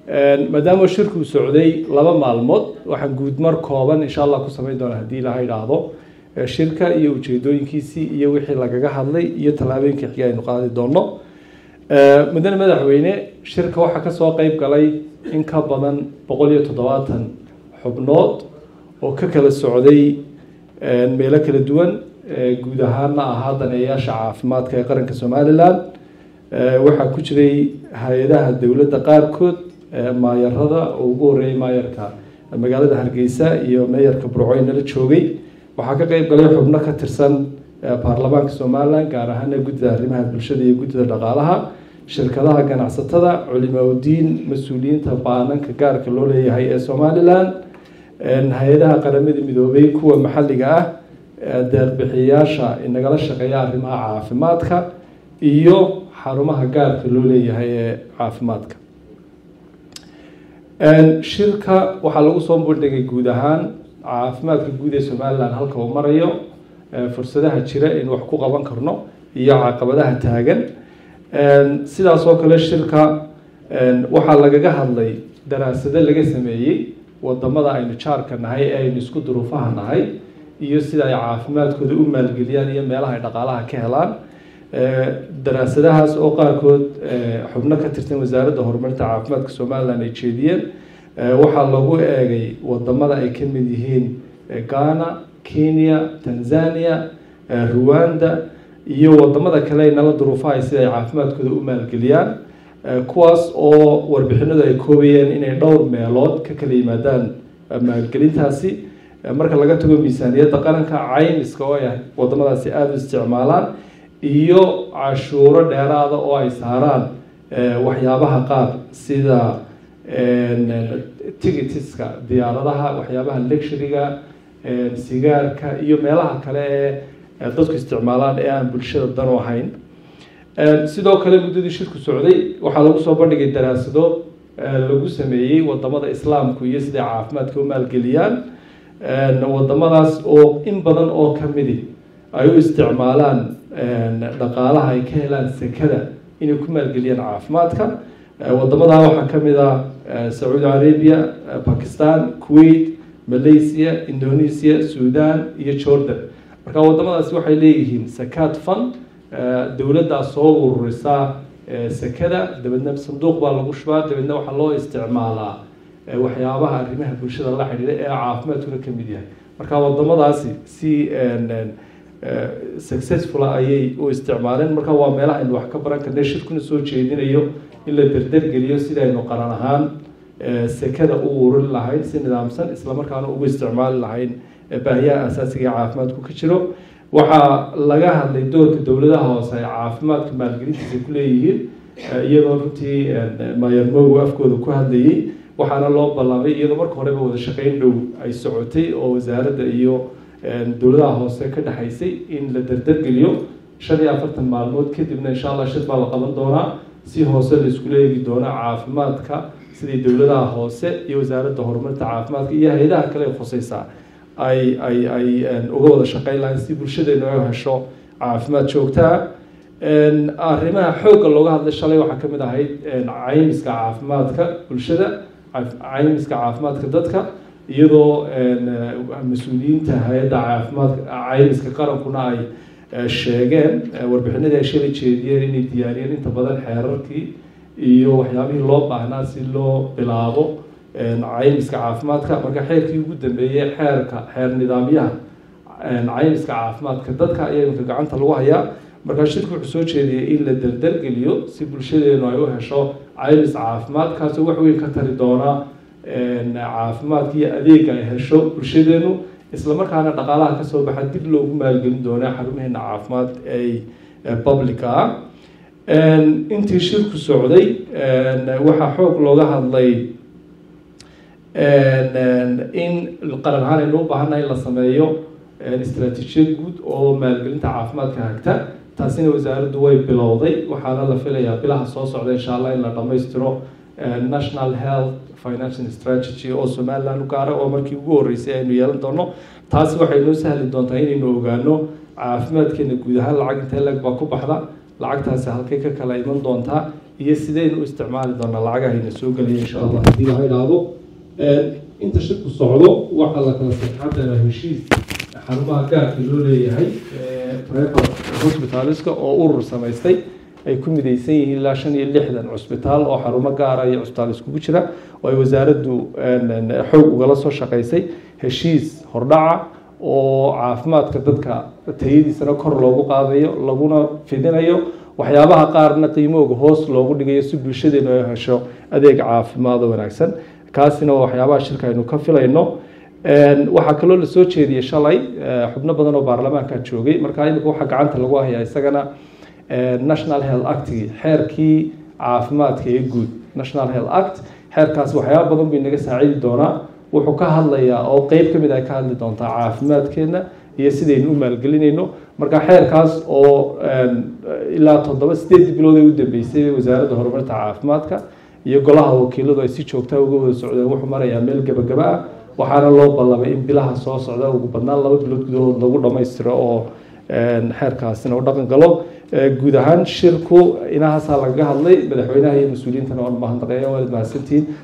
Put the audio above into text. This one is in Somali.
maadaama shirku socday laba maalmood waxaan guud mar kooban insha Allah ku sameyn doonaa hadii Ilaahay raado shirka iyo ujeedooyinkiisii iyo wixii lagaga hadlay iyo talaabooyinkii xiga aynu qaadi doono mudane madaxweyne shirka waxa ka soo qayb galay in ka badan 170 xubnood oo ka kala socday meelo kala duwan guud ahaan daneeyaasha caafimaadka ee qaranka Soomaaliland waxa ku jiray hay'adaha dawladda qaarkood maayarada oo ugu horeeyay maayarka magaalada Hargeysa iyo maayarka Burco la joogay waxa ka qayb galay xubno ka tirsan baarlamaanka Soomaaliland gaar ahaan guddiga arrimaha bulshada iyo guddiga dhaqaalaha shirkadaha ganacsatada culimada mas'uuliyiinta baananka gaarka loo leeyahay ee Soomaaliland hay'adaha qaramada midoobay kuwa maxalliga ah deeq-bixiyaasha inagala shaqeeya arrimaha caafimaadka iyo xarumaha gaarka loo leeyahay ee caafimaadka shirka waxa lagu soo bandhigay guud ahaan caafimaadka guud ee Soomaaliland halka uu marayo fursadaha jira in wax ku qaban karno iyo caqabadaha taagan sidaas oo kale shirka waxa lagaga hadlay daraasado laga sameeyay wadamada aynu jaarka nahay ee aynu isku duruufaha nahay iyo sida ay caafimaadkooda u maalgeliyaan iyo meelaha ay dhaqaalaha ka helaan daraasadahaas oo qaarkood xubno ka tirsan wasaaradda horumarinta caafimaadka Soomaaliland ay jeediyeen waxa lagu eegay wadamada ay ka mid yihiin Ghana, Kenya, Tanzania, Rwanda iyo wadamada kale ee nala duruufaha sida ay caafimaadkooda u maalgeliyaan kuwaas oo warbixinadu ay koobayeen inay dhowr meelood ka kala yimaadaan maalgelintaasi marka laga tago miisaaniyadda qaranka caymiska oo ay wadamadaasi aad u isticmaalaan iyo cashuuro dheeraada oo ay saaraan waxyaabaha qaar sida ticketska diyaaradaha waxyaabaha luxury-ga sigaarka iyo meelaha kale ee dadku isticmaalaan ee aan bulshada dan u ahayn sidoo kale muddadii shirku socday waxaa lagu soo bandhigay daraasado lagu sameeyay wadamada islaamku iyo sida caafimaadka u maalgeliyaan wadamadaas oo in badan oo kamidi ay u isticmaalaan dhaqaalaha ay ka helaan sekada inay ku maalgeliyaan caafimaadka wadamada waxaa kamid ah Saudi Arabia, Pakistan, Kuwait, Malaysia, Indonesia, Sudan iyo Jordan marka wadamadaasi waxay leeyihiin zakat fund dawladda soo ururisa sekada dabadna sanduuq baa lagu shubaa dabadna waxa loo isticmaalaa waxyaabaha arrimaha bulshada la xiriira ee caafimaadkuna ka mid yahay marka wadamadaasi si successful ayay u isticmaaleen marka waa meelaha in wax ka baran karnay shirkuna soo jeedinayo in la dardargeliyo sida aynu qaran ahaan sekada u ururin lahayn si nidaamsan isla markaana ugu isticmaali lahayn baahiyaha asaasiga ee caafimaadku ka jiro waxaa laga hadlay doorka dawladaha hoose ee caafimaadka maalgelintiisa ku leeyihiin iyadoo runtii maayarmoogu afkooda ku hadlayay waxaana loo ballamay iyadoo marka horeba wada shaqayn dhow ay socotay oo wasaaradda iyo dawladaha hoose ka dhaxaysay in la dardargeliyo 45 maalmood kadibna insha Allah shir baa la qaban doonaa si hoose la isku leegi doona caafimaadka sidii dawladaha hoose iyo wasaaradda horumarinta caafimaadka iyo hay'adaha kale ee khusaysa ay uga wada shaqayn lahayn si bulshadeena ay hesho caafimaad joogto ah arrimaha xoogga looga hadlay shalay waxaa ka mid ahayd caymiska caafimaadka bulshada caymiska caafimaadka dadka iyadoo mas'uuliyiinta hay'adda caafimaadka caymiska qarankuna ay sheegeen warbixinada ay shalay jeediyeen inay diyaariyeen inta badan xeerarkii iyo waxyaabihii loo baahnaa si loo bilaabo caymiska caafimaadka marka xeerkii ugu dambeeyay xeer nidaamyaha caymiska caafimaadka dadka ayaa gacanta lagu hayaa marka shirku wuxuu soo jeediyay in la dardargeliyo si bulshadeenu ay u hesho caymis caafimaad kaasoo wax weyn ka tari doona caafimaadka iyo adeega ay hesho bulshadeenu isla markaana dhaqaalaha ka soo baxa dib loogu maalgelin doona xarumaheena caafimaad ee public ah intii shirku socday waxa xoog looga hadlay in qaran ahaan aynu u baahanahay in la sameeyo istaraatiijiyad guud oo maalgelinta caafimaadka hagta taasina wasaaraddu way bilowday waxaana la filayaa bilaha soo socda insha Allah in la dhammaystiro national health financial strategy oo Soomaaliland u gaar ah oo markii ugu horeysay aynu yeelan doono taasi waxay noo sahli doontaa inaynu ogaano caafimaadkeena guud ahaan lacag intee lag baa ku baxda lacagtaasi halkay ka kala iman doontaa iyo sidaynu u isticmaali doonaa lacagahayna soo gelaya insha allah haddii la idhaahdo inta shirku socdo waxaa la kala saxaadana heshiis xarumaha gaarka loo leeyahay private hospitaliska oo urur samaystay ay ku midaysan yihiin ilaa 65 cusbitaal oo xarumo gaara iyo cusbitaal iskugu jira oo ay wasaaraddu xoog ugala soo shaqaysay heshiis hordhaca oo caafimaadka dadka tayadiisana kor loogu qaadayo laguna fidinayo waxyaabaha qaarna qiimooga hoos loogu dhigayo si bulshadeenu ay hesho adeeg caafimaad oo wanaagsan kaasina waa waxyaabaha shirka aynu ka filayno waxaa kaloo la soo jeediyey shalay xubno badan oo baarlamaanka joogay marka imika waxa gacanta lagu hayaa isagana national health act xeerkii caafimaadka ee guud national health act xeerkaas waxyaabo badan buu inaga saacidi doonaa wuxuu ka hadlayaa oo qeyb ka mid ah ka hadli doontaa caafimaadkeena iyo sidaynu u maalgelinayno marka xeerkaas oo ilaa 7-8 bilood ay u dambeysay wasaaradda horumarinta caafimaadka iyo golaha wakiiladu ay si joogta uga wada socdeen wuxuu marayaa meel gabagaba ah waxaana loo ballamay in bilaha soo socda ugu badnaan 2 bilood gudahood lagu dhammaystiro oo xeerkaasina u dhaqan galo guud ahaan shirku inahaasaa lagaga hadlay madaxweynaha iyo mas-uuliyiintana waan mahadnaqeeya waad mahadsantihiin